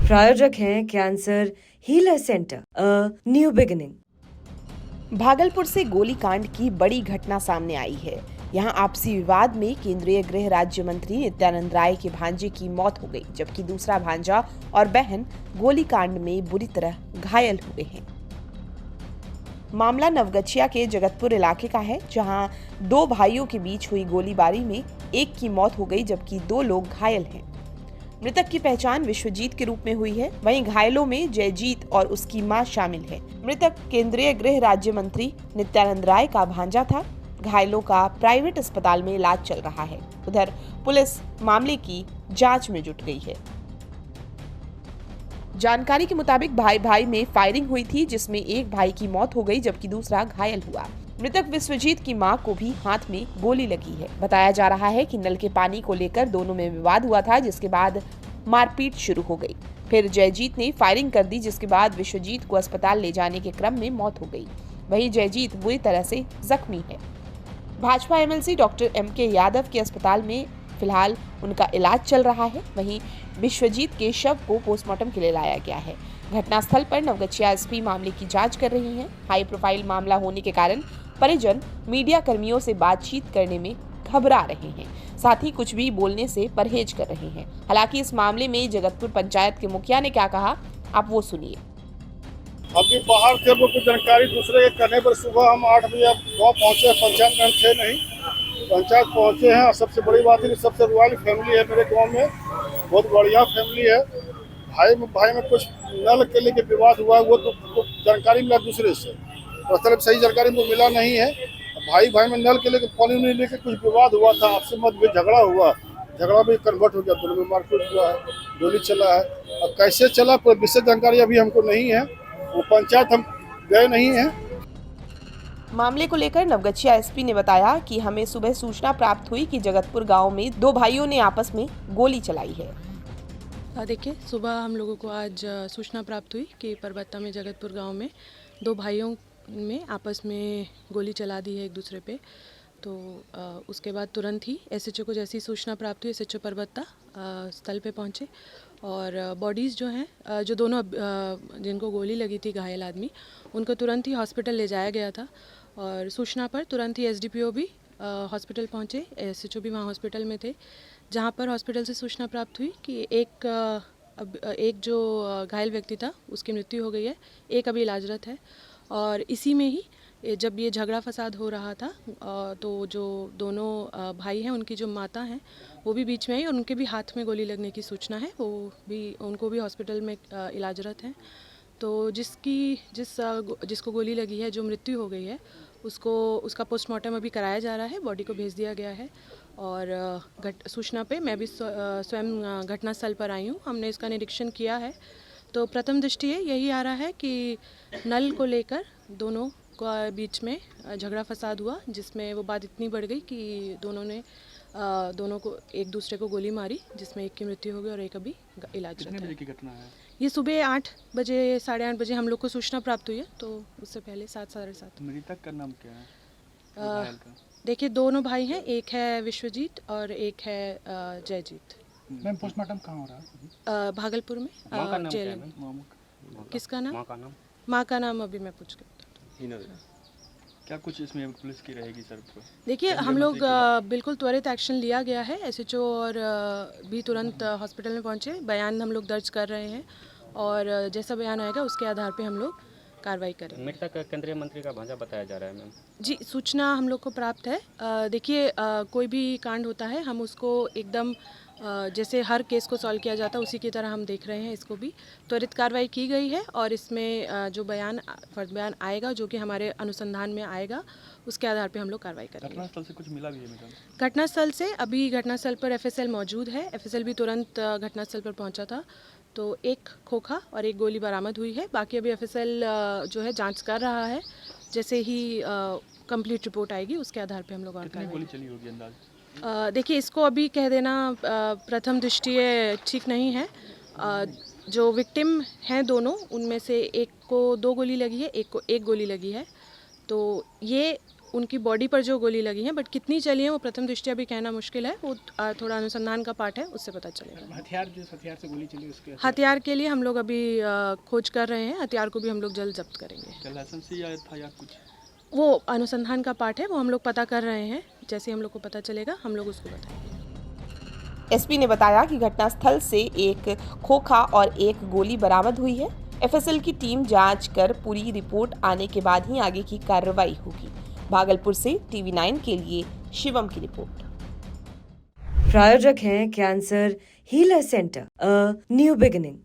प्रायोजक हैं cancer healer centre, a new beginning. Bhagalpur से गोलीकांड की बड़ी घटना सामने आई है। यहां आपसी विवाद में केंद्रीय गृह राज्य मंत्री नित्यानंद राय के भांजे की मौत हो गई, जबकि दूसरा भांजा और बहन गोलीकांड में बुरी तरह घायल हुए हैं। मामला नवगछिया के जगतपुर इलाके का है, जहां दो भाइयों के बीच हुई गोलीबारी में एक की मौत हो गई, जबकि दो लोग घायल हैं। मृतक की पहचान विश्वजीत के रूप में हुई है। वहीं घायलों में जयजीत और उसकी मां शामिल है। मृतक केंद्रीय गृह राज्य मंत्री नित्यानंद राय का भांजा था। घायलों का प्राइवेट अस्पताल में इलाज चल रहा है। उधर पुलिस मामले की जांच में जुट गई है। जानकारी के मुताबिक भाई भाई में फायरिंग हुई थी, जिसमें एक भाई की मौत हो गई, जबकि दूसरा घायल हुआ। मृतक विश्वजीत की मां को भी हाथ में गोली लगी है। बताया जा रहा है कि नल के पानी को लेकर दोनों में विवाद हुआ था, जिसके बाद मारपीट शुरू हो गई। फिर जयजीत ने फायरिंग कर दी, जिसके बाद विश्वजीत को अस्पताल ले जाने के क्रम में मौत हो गई। वहीं जयजीत बुरी तरह से जख्मी है। Bhajpa MLC doctor M K Yadav के अस्पताल में फिलहाल उनका इलाज चल रहा है। वहीं विश्वजीत के शव को पोस्टमार्टम के लिए लाया गया है। घटनास्थल पर नवगछिया एसपी मामले की जांच कर रही हैं। हाई प्रोफाइल मामला होने के कारण परिजन मीडिया कर्मियों से बातचीत करने में घबरा रहे हैं, साथ ही कुछ भी बोलने से परहेज कर रहे हैं। हालांकि इस मामले में जगतपुर पंचायत के मुखिया ने क्या कहा, आप वो सुनिए। अभी बाहर थे, वो कुछ जानकारी दूसरे के करने पर सुबह हम 8 बजे गाँव पहुँचे। पंचायत में हम थे नहीं, पंचायत पहुँचे हैं। और सबसे बड़ी बात है कि सबसे रॉयल फैमिली है मेरे गाँव में, बहुत बढ़िया फैमिली है। भाई में कुछ नल के लेके विवाद हुआ, वो तो जानकारी मिला दूसरे से, मतलब सही जानकारी मुझे मिला नहीं है। भाई में नल के लेके पानी लेके कुछ विवाद हुआ था, आपसे मतभेद झगड़ा हुआ। झगड़ा भी कन्वर्ट हो गया, दोनों में मारपीट हुआ है, गोली चला है। अब कैसे चला कोई विशेष जानकारी अभी हमको नहीं है, वो पंचायत हम गए नहीं हैं। मामले को लेकर नवगछिया एसपी ने बताया कि हमें सुबह सूचना प्राप्त हुई कि जगतपुर गांव में दो भाइयों ने आपस में गोली चलाई है। देखिए, सुबह हम लोगों को आज सूचना प्राप्त हुई कि परबत्ता में जगतपुर गांव में दो भाइयों में आपस में गोली चला दी है एक दूसरे पे। तो उसके बाद तुरंत ही एसएचओ को जैसी सूचना प्राप्त हुई, एसएचओ परबत्ता स्थल पे पहुंचे और बॉडीज़ जो हैं, जो दोनों जिनको गोली लगी थी, घायल आदमी, उनको तुरंत ही हॉस्पिटल ले जाया गया था। और सूचना पर तुरंत ही एसडीपीओ भी हॉस्पिटल पहुंचे, एसएचओ भी वहाँ हॉस्पिटल में थे, जहाँ पर हॉस्पिटल से सूचना प्राप्त हुई कि एक जो घायल व्यक्ति था उसकी मृत्यु हो गई है, एक अभी इलाजरत है। और इसी में ही जब ये झगड़ा फसाद हो रहा था तो जो दोनों भाई हैं, उनकी जो माता हैं, वो भी बीच में आई और उनके भी हाथ में गोली लगने की सूचना है। उनको भी हॉस्पिटल में इलाजरत हैं। तो जिसको गोली लगी है, जो मृत्यु हो गई है, उसका पोस्टमार्टम अभी कराया जा रहा है, बॉडी को भेज दिया गया है। और सूचना पे मैं भी स्वयं घटनास्थल पर आई हूँ। हमने इसका निरीक्षण किया है। तो प्रथम दृष्टि यही आ रहा है कि नल को लेकर दोनों का बीच में झगड़ा फसाद हुआ, जिसमें वो बात इतनी बढ़ गई कि दोनों को एक दूसरे को गोली मारी, जिसमें एक की मृत्यु हो गई और एक अभी इलाज कितने बजे की घटना है? ये सुबह 8 बजे, 8:30 बजे हम लोग को सूचना प्राप्त हुई है। तो उससे पहले 7, 7:30। मृतक का नाम क्या है? देखिए, दोनों भाई हैं, एक है विश्वजीत और एक है जयजीत। मैम, पोस्टमार्टम कहाँ हो रहा है? भागलपुर में जेल में। किसका नाम? माँ का नाम अभी मैं पूछ के। क्या कुछ इसमें पुलिस की रहेगी सर? देखिए, हम लोग बिल्कुल त्वरित एक्शन लिया गया है। एसएचओ और भी तुरंत हॉस्पिटल में पहुंचे, बयान हम लोग दर्ज कर रहे हैं और जैसा बयान आएगा उसके आधार पे हम लोग कार्रवाई करेंगे। मृतक केंद्रीय मंत्री का भांजा बताया जा रहा है मैम। जी, सूचना हम लोग को प्राप्त है। देखिए, कोई भी कांड होता है, हम उसको एकदम जैसे हर केस को सॉल्व किया जाता है उसी की तरह हम देख रहे हैं। इसको भी त्वरित कार्रवाई की गई है और इसमें जो फर्द बयान आएगा, जो कि हमारे अनुसंधान में आएगा, उसके आधार पे हम लोग कार्रवाई करेंगे। घटनास्थल से कुछ मिला भी है मैडम? घटनास्थल पर एफएसएल मौजूद है। एफएसएल भी तुरंत घटनास्थल पर पहुंचा था। तो एक खोखा और एक गोली बरामद हुई है। बाकी अभी एफएसएल जो है जांच कर रहा है। जैसे ही कंप्लीट रिपोर्ट आएगी उसके आधार पे हम लोग और कितनी गोली चली होगी अंदाज? देखिए, इसको अभी कह देना प्रथम दृष्टि ठीक नहीं है। जो विक्टिम हैं दोनों, उनमें से एक को 2 गोली लगी है, एक को 1 गोली लगी है। तो ये उनकी बॉडी पर जो गोली लगी है, बट कितनी चली है वो प्रथम दृष्टया भी कहना मुश्किल है। वो थोड़ा अनुसंधान का पार्ट है, उससे पता चलेगा। हथियार से गोली चली उसके हथियार के लिए हम लोग अभी खोज कर रहे हैं। हथियार को भी हम लोग जल्द जब्त करेंगे। क्या लाइसेंस या था या कुछ? वो अनुसंधान का पार्ट है, वो हम लोग पता कर रहे हैं। जैसे हम लोग को पता चलेगा हम लोग उसको बताएंगे। एसपी ने बताया कि घटनास्थल से एक खोखा और एक गोली बरामद हुई है। एफएसएल की टीम जांच कर पूरी रिपोर्ट आने के बाद ही आगे की कार्रवाई होगी। भागलपुर से TV9 के लिए शिवम की रिपोर्ट। प्रायोजक हैं cancer healer centre, a new beginning.